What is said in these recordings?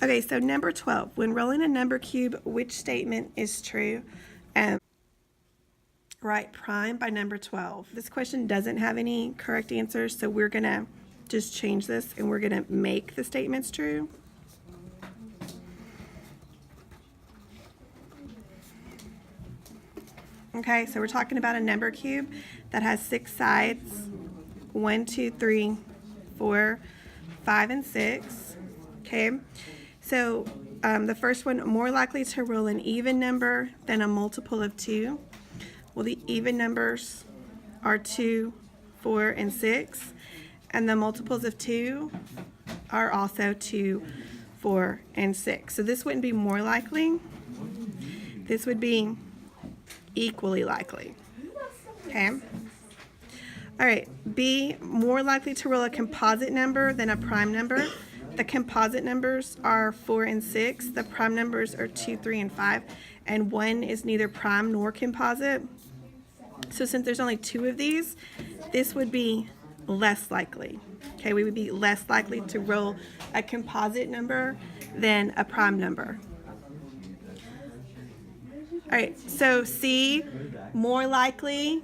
Okay, so number 12, when rolling a number cube, which statement is true? Write prime by number 12. This question doesn't have any correct answers, so we're going to just change this and we're going to make the statements true. Okay, so we're talking about a number cube that has 6 sides, 1, 2, 3, 4, 5, and 6. Okay, so the first one, more likely to roll an even number than a multiple of 2. Well, the even numbers are 2, 4, and 6, and the multiples of 2 are also 2, 4, and 6. So this wouldn't be more likely. This would be equally likely. Okay. All right. B, more likely to roll a composite number than a prime number. The composite numbers are 4 and 6. The prime numbers are 2, 3, and 5. And 1 is neither prime nor composite. So since there's only 2 of these, this would be less likely. Okay, we would be less likely to roll a composite number than a prime number. All right, so C, more likely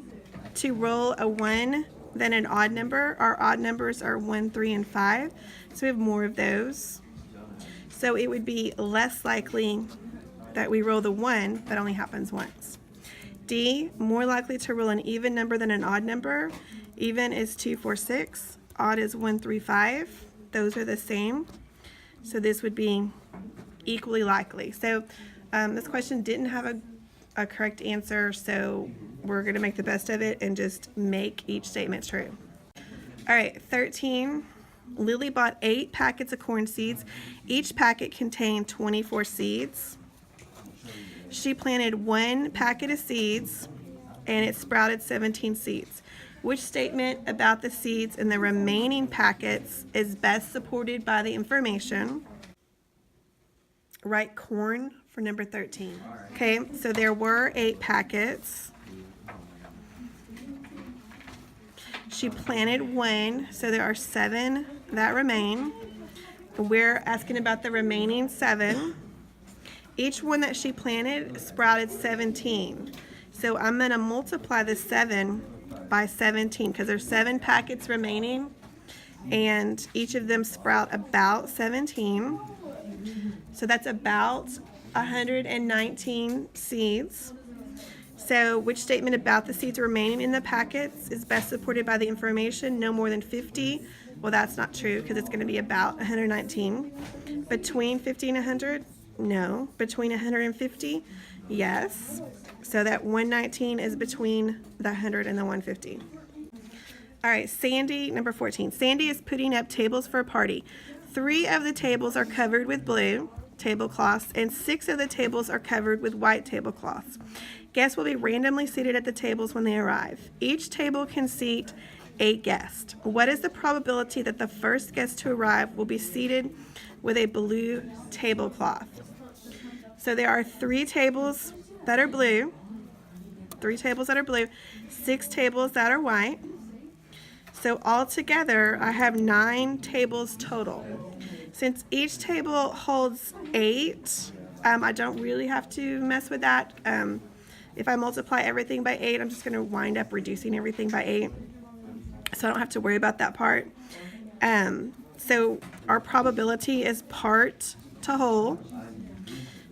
to roll a 1 than an odd number. Our odd numbers are 1, 3, and 5, so we have more of those. So it would be less likely that we roll the 1. That only happens once. D, more likely to roll an even number than an odd number. Even is 2, 4, 6. Odd is 1, 3, 5. Those are the same. So this would be equally likely. So this question didn't have a correct answer, so we're going to make the best of it and just make each statement true. All right, 13. Lily bought 8 packets of corn seeds. Each packet contained 24 seeds. She planted 1 packet of seeds and it sprouted 17 seeds. Which statement about the seeds in the remaining packets is best supported by the information? Write corn for number 13. Okay, so there were 8 packets. She planted 1, so there are 7 that remain. We're asking about the remaining 7. Each one that she planted sprouted 17. So I'm going to multiply the 7 by 17 because there's 7 packets remaining and each of them sprout about 17. So that's about 119 seeds. So which statement about the seeds remaining in the packets is best supported by the information? No more than 50. Well, that's not true because it's going to be about 119. Between 50 and 100? No. Between 150? Yes. So that 119 is between the 100 and the 150. All right, Sandy, number 14. Sandy is putting up tables for a party. 3 of the tables are covered with blue tablecloths, and 6 of the tables are covered with white tablecloths. Guests will be randomly seated at the tables when they arrive. Each table can seat 8 guests. What is the probability that the first guest to arrive will be seated with a blue tablecloth? So there are 3 tables that are blue, 3 tables that are blue, 6 tables that are white. So altogether, I have 9 tables total. Since each table holds 8, I don't really have to mess with that. If I multiply everything by 8, I'm just going to wind up reducing everything by 8. So I don't have to worry about that part. So our probability is part to whole.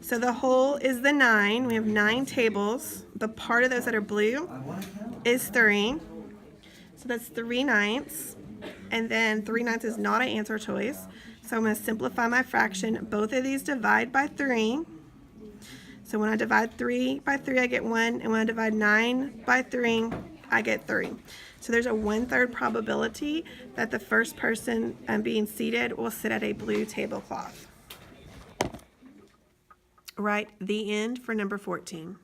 So the whole is the 9. We have 9 tables. The part of those that are blue is 3. So that's 3/9. And then 3/9 is not an answer choice. So I'm going to simplify my fraction. Both of these divide by 3. So when I divide 3 by 3, I get 1. And when I divide 9 by 3, I get 3. So there's a 1/3 probability that the first person being seated will sit at a blue tablecloth. Write the end for number 14.